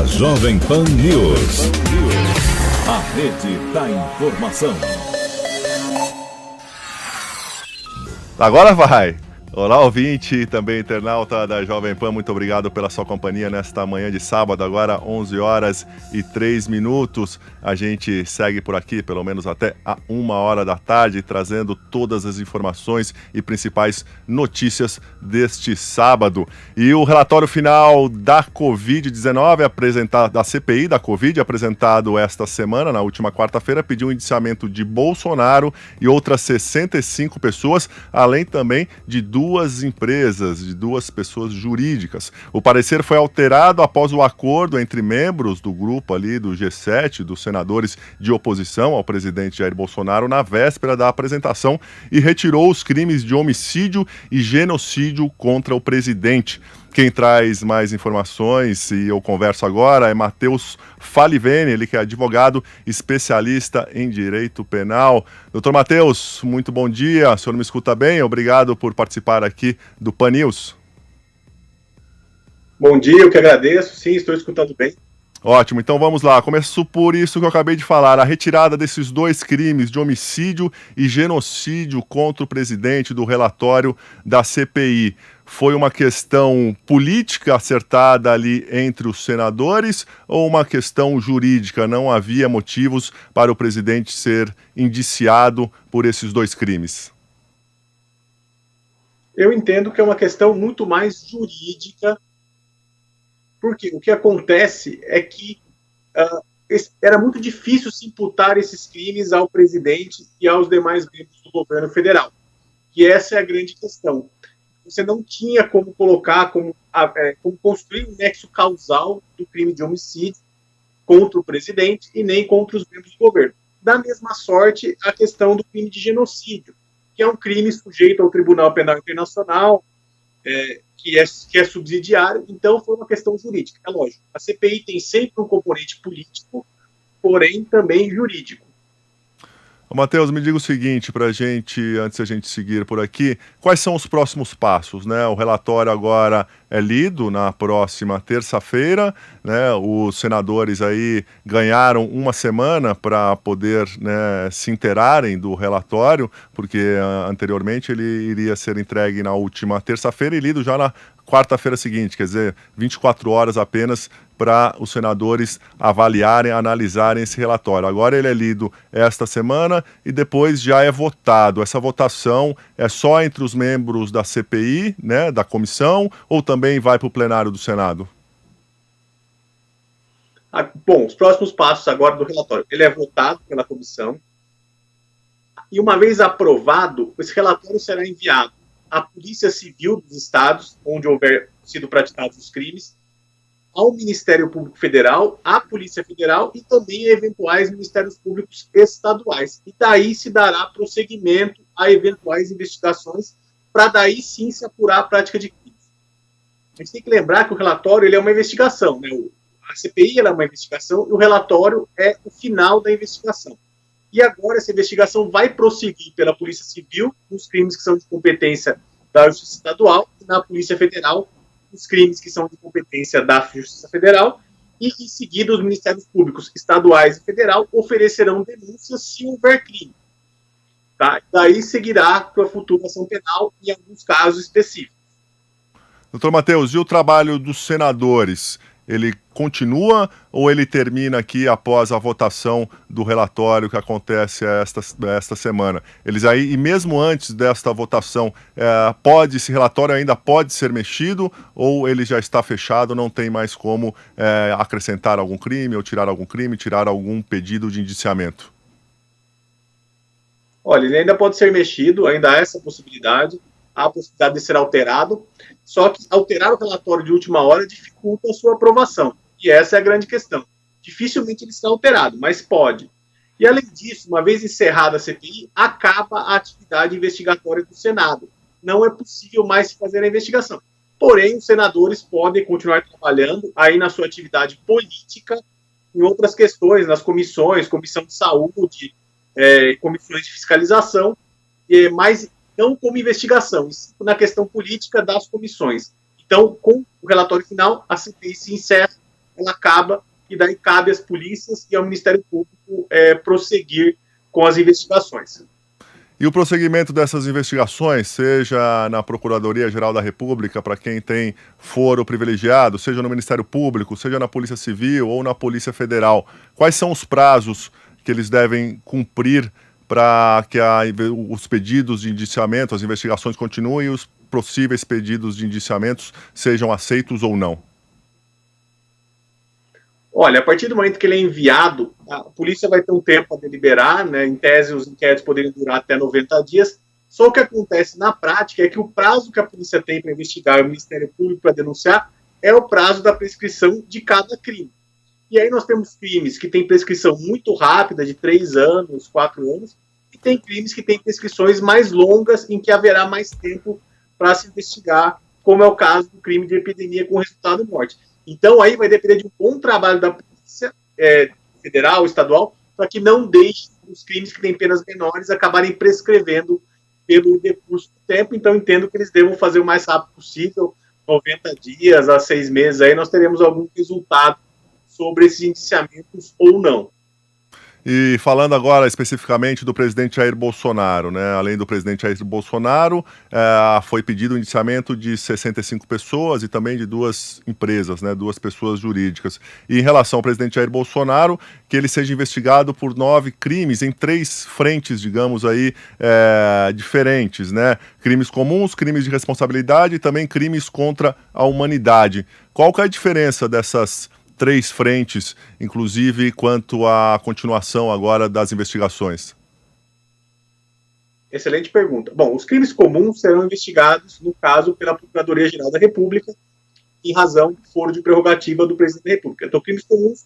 na Jovem Pan News. A rede da informação. Agora vai! Olá, ouvinte e também internauta da Jovem Pan, muito obrigado pela sua companhia nesta manhã de sábado, agora 11 horas e 3 minutos. A gente segue por aqui, pelo menos até a 1 hora da tarde, trazendo todas as informações e principais notícias deste sábado. E o relatório final da Covid-19, apresentado, da CPI da Covid, apresentado esta semana, na última quarta-feira, pediu o indiciamento de Bolsonaro e outras 65 pessoas, além também de duas empresas, de duas pessoas jurídicas. O parecer foi alterado após o acordo entre membros do grupo ali do G7, dos senadores de oposição ao presidente Jair Bolsonaro, na véspera da apresentação, e retirou os crimes de homicídio e genocídio contra o presidente. Quem traz mais informações, e eu converso agora, é Matheus Falivene, ele que é advogado especialista em direito penal. Doutor Matheus, muito bom dia, o senhor me escuta bem? Obrigado por participar aqui do Pan News. Bom dia, eu que agradeço, sim, estou escutando bem. Ótimo, então vamos lá. Começo por isso que eu acabei de falar, a retirada desses dois crimes de homicídio e genocídio contra o presidente do relatório da CPI. Foi uma questão política acertada ali entre os senadores ou uma questão jurídica? Não havia motivos para o presidente ser indiciado por esses dois crimes? Eu entendo que é uma questão muito mais jurídica, porque o que acontece é que era muito difícil se imputar esses crimes ao presidente e aos demais membros do governo federal. E essa é a grande questão. Você não tinha como colocar, como construir um nexo causal do crime de homicídio contra o presidente e nem contra os membros do governo. Da mesma sorte, a questão do crime de genocídio, que é um crime sujeito ao Tribunal Penal Internacional, que é subsidiário, então foi uma questão jurídica. É lógico, a CPI tem sempre um componente político, porém também jurídico. Matheus, me diga o seguinte para a gente, antes da gente seguir por aqui, quais são os próximos passos, né? O relatório agora é lido na próxima terça-feira, né? Os senadores aí ganharam uma semana para poder, né, se inteirarem do relatório, porque anteriormente ele iria ser entregue na última terça-feira e lido já na quarta-feira seguinte, quer dizer, 24 horas apenas para os senadores avaliarem, analisarem esse relatório. Agora ele é lido esta semana e depois já é votado. Essa votação é só entre os membros da CPI, né, da comissão, ou também vai para o plenário do Senado? Bom, os próximos passos agora do relatório. Ele é votado pela comissão e, uma vez aprovado, esse relatório será enviado à Polícia Civil dos estados, onde houver sido praticados os crimes, ao Ministério Público Federal, à Polícia Federal e também a eventuais Ministérios Públicos estaduais. E daí se dará prosseguimento a eventuais investigações para daí sim se apurar a prática de crimes. A gente tem que lembrar que o relatório ele é uma investigação, né? A CPI ela é uma investigação e o relatório é o final da investigação. E agora essa investigação vai prosseguir pela Polícia Civil, nos crimes que são de competência da Justiça Estadual, e na Polícia Federal, os crimes que são de competência da Justiça Federal, e em seguida os Ministérios Públicos Estaduais e Federal oferecerão denúncias se houver crime. Tá? Daí seguirá para a futura ação penal em alguns casos específicos. Doutor Matheus, e o trabalho dos senadores? Ele continua ou ele termina aqui após a votação do relatório que acontece esta semana? Eles aí, e mesmo antes desta votação, esse relatório ainda pode ser mexido ou ele já está fechado, não tem mais como acrescentar algum crime ou tirar algum crime, tirar algum pedido de indiciamento? Olha, ele ainda pode ser mexido, ainda há essa possibilidade. Há a possibilidade de ser alterado, só que alterar o relatório de última hora dificulta a sua aprovação, e essa é a grande questão. Dificilmente ele será alterado, mas pode. E além disso, uma vez encerrada a CPI, acaba a atividade investigatória do Senado. Não é possível mais se fazer a investigação. Porém, os senadores podem continuar trabalhando aí na sua atividade política, em outras questões, nas comissões, comissão de saúde, comissões de fiscalização, mas não como investigação, e sim na questão política das comissões. Então, com o relatório final, a CPI se encerra ela acaba e daí cabe às polícias e ao Ministério Público prosseguir com as investigações. E o prosseguimento dessas investigações, seja na Procuradoria-Geral da República, para quem tem foro privilegiado, seja no Ministério Público, seja na Polícia Civil ou na Polícia Federal, quais são os prazos que eles devem cumprir para que os pedidos de indiciamento, as investigações continuem e os possíveis pedidos de indiciamentos sejam aceitos ou não? Olha, a partir do momento que ele é enviado, a polícia vai ter um tempo para deliberar, né? Em tese, os inquéritos poderiam durar até 90 dias. Só o que acontece na prática é que o prazo que a polícia tem para investigar e o Ministério Público para denunciar é o prazo da prescrição de cada crime. E aí nós temos crimes que têm prescrição muito rápida, de 3 anos, 4 anos, e tem crimes que têm prescrições mais longas, em que haverá mais tempo para se investigar, como é o caso do crime de epidemia com resultado de morte. Então, aí vai depender de um bom trabalho da polícia federal, estadual, para que não deixe os crimes que têm penas menores acabarem prescrevendo pelo decurso do tempo. Então, entendo que eles devam fazer o mais rápido possível, 90 dias a 6 meses, aí nós teremos algum resultado sobre esses indiciamentos ou não. E falando agora especificamente do presidente Jair Bolsonaro, né? Além do presidente Jair Bolsonaro, foi pedido o indiciamento de 65 pessoas e também de 2 empresas, né? 2 pessoas jurídicas. E em relação ao presidente Jair Bolsonaro, que ele seja investigado por 9 crimes em 3 frentes, digamos aí, diferentes, né? Crimes comuns, crimes de responsabilidade e também crimes contra a humanidade. Qual que é a diferença dessas 3 frentes, inclusive quanto à continuação agora das investigações? Excelente pergunta. Bom, os crimes comuns serão investigados, no caso, pela Procuradoria-Geral da República, em razão do foro de prerrogativa do presidente da República. Então, crimes comuns,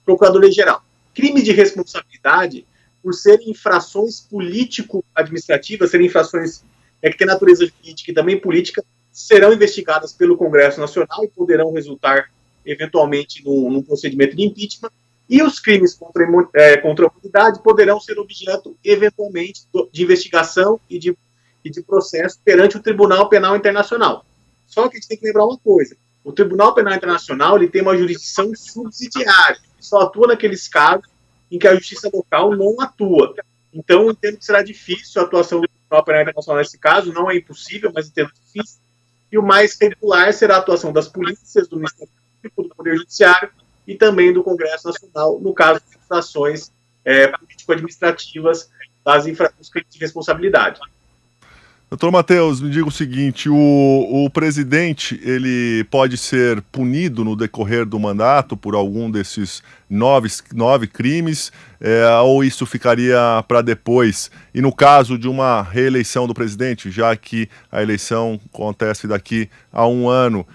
Procuradoria-Geral. Crime de responsabilidade, por serem infrações político-administrativas, serem infrações que têm natureza jurídica e também política, serão investigadas pelo Congresso Nacional e poderão resultar eventualmente num procedimento de impeachment, e os crimes contra a humanidade poderão ser objeto, eventualmente, de investigação e de processo perante o Tribunal Penal Internacional. Só que a gente tem que lembrar uma coisa, o Tribunal Penal Internacional ele tem uma jurisdição subsidiária, só atua naqueles casos em que a justiça local não atua. Então, eu entendo que será difícil a atuação do Tribunal Penal Internacional nesse caso, não é impossível, mas entendo difícil, e o mais regular será a atuação das polícias, do Ministério do Poder Judiciário e também do Congresso Nacional, no caso de infrações político-administrativas dos crimes de responsabilidade. Doutor Matheus, me diga o seguinte, o presidente ele pode ser punido no decorrer do mandato por algum desses 9 crimes, ou isso ficaria para depois? E no caso de uma reeleição do presidente, já que a eleição acontece daqui a 1 ano,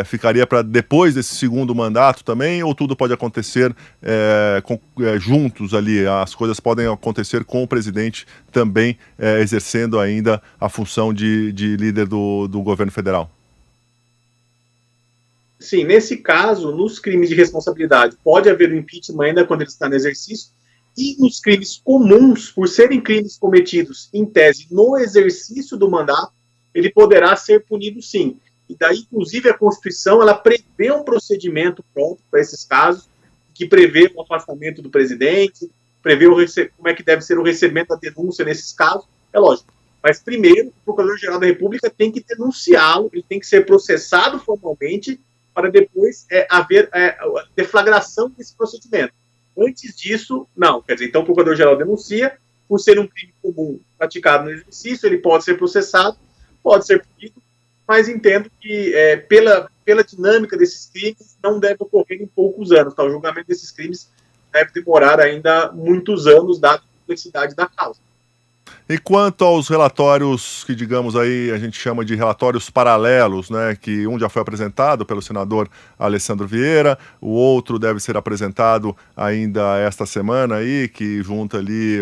ficaria para depois desse segundo mandato também, ou tudo pode acontecer juntos ali? As coisas podem acontecer com o presidente também exercendo ainda a função de líder do governo federal? Sim, nesse caso, nos crimes de responsabilidade, pode haver um impeachment ainda quando ele está no exercício, e nos crimes comuns, por serem crimes cometidos, em tese, no exercício do mandato, ele poderá ser punido sim. E daí, inclusive, a Constituição, ela prevê um procedimento próprio para esses casos, que prevê o afastamento do presidente, prevê como é que deve ser o recebimento da denúncia nesses casos, é lógico. Mas, primeiro, o Procurador-Geral da República tem que denunciá-lo, ele tem que ser processado formalmente, para depois haver a deflagração desse procedimento. Antes disso, não. Quer dizer, então o Procurador-Geral denuncia, por ser um crime comum praticado no exercício, ele pode ser processado, pode ser punido, mas entendo que pela dinâmica desses crimes não deve ocorrer em poucos anos. Tá? O julgamento desses crimes deve demorar ainda muitos anos, dada a complexidade da causa. E quanto aos relatórios que, digamos aí, a gente chama de relatórios paralelos, né, que um já foi apresentado pelo senador Alessandro Vieira, o outro deve ser apresentado ainda esta semana aí, que junta ali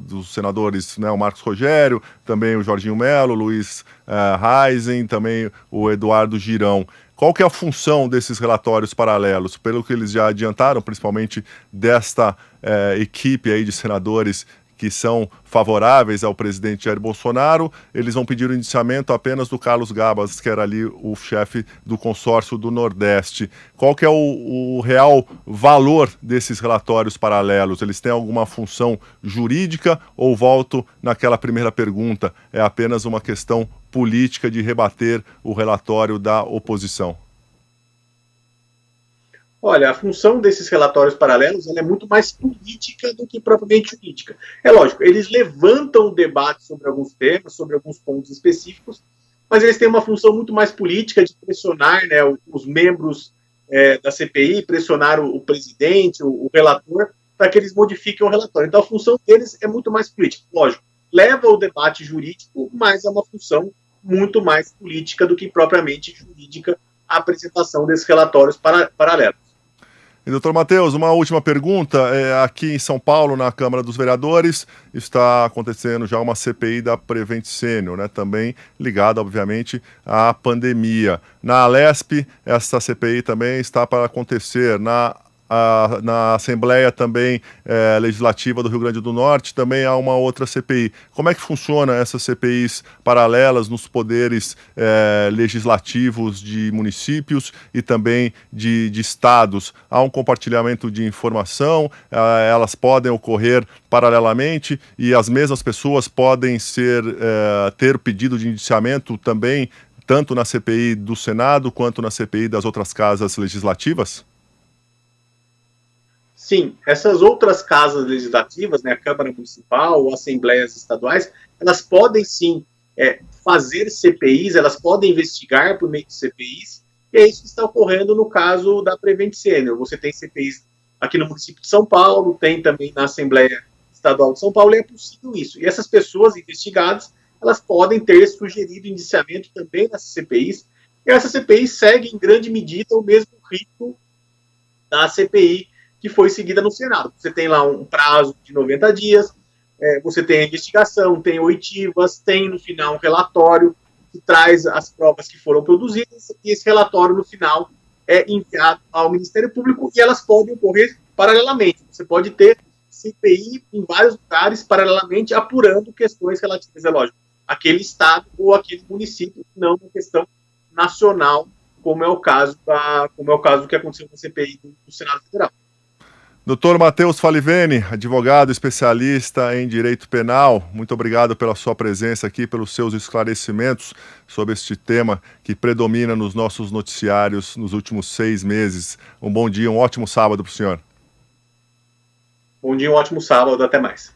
dos senadores, né, o Marcos Rogério, também o Jorginho Melo, o Luiz Reisen, também o Eduardo Girão. Qual que é a função desses relatórios paralelos? Pelo que eles já adiantaram, principalmente desta equipe aí de senadores que são favoráveis ao presidente Jair Bolsonaro, eles vão pedir o indiciamento apenas do Carlos Gabas, que era ali o chefe do consórcio do Nordeste. Qual que é o real valor desses relatórios paralelos? Eles têm alguma função jurídica ou, volto naquela primeira pergunta, é apenas uma questão política de rebater o relatório da oposição? Olha, a função desses relatórios paralelos ela é muito mais política do que propriamente jurídica. É lógico, eles levantam o debate sobre alguns temas, sobre alguns pontos específicos, mas eles têm uma função muito mais política de pressionar, né, os membros da CPI, pressionar o presidente, o relator, para que eles modifiquem o relatório. Então, a função deles é muito mais política. Lógico, leva o debate jurídico, mas é uma função muito mais política do que propriamente jurídica a apresentação desses relatórios paralelos. E, doutor Matheus, uma última pergunta. Aqui em São Paulo, na Câmara dos Vereadores, está acontecendo já uma CPI da Prevent Senior, né? Também ligada, obviamente, à pandemia. Na Alesp, essa CPI também está para acontecer. Na Assembleia também Legislativa do Rio Grande do Norte também há uma outra CPI. Como é que funciona essas CPIs paralelas nos poderes legislativos de municípios e também de estados? Há um compartilhamento de informação, elas podem ocorrer paralelamente e as mesmas pessoas podem ter pedido de indiciamento também, tanto na CPI do Senado quanto na CPI das outras casas legislativas? Sim, essas outras casas legislativas, né, a Câmara Municipal ou Assembleias Estaduais, elas podem sim fazer CPIs, elas podem investigar por meio de CPIs, e é isso que está ocorrendo no caso da Prevent Senior. Você tem CPIs aqui no município de São Paulo, tem também na Assembleia Estadual de São Paulo, e é possível isso. E essas pessoas investigadas, elas podem ter sugerido indiciamento também nessas CPIs, e essas CPIs seguem em grande medida o mesmo ritmo da CPI que foi seguida no Senado. Você tem lá um prazo de 90 dias, você tem a investigação, tem oitivas, tem no final um relatório que traz as provas que foram produzidas, e esse relatório no final é enviado ao Ministério Público e elas podem ocorrer paralelamente. Você pode ter CPI em vários lugares paralelamente apurando questões relativas, é lógico, àquele estado ou aquele município, não uma questão nacional, como é o caso do que aconteceu com a CPI do Senado Federal. Doutor Matheus Falivene, advogado especialista em direito penal, muito obrigado pela sua presença aqui, pelos seus esclarecimentos sobre este tema que predomina nos nossos noticiários nos últimos 6 meses. Um bom dia, um ótimo sábado para o senhor. Bom dia, um ótimo sábado, até mais.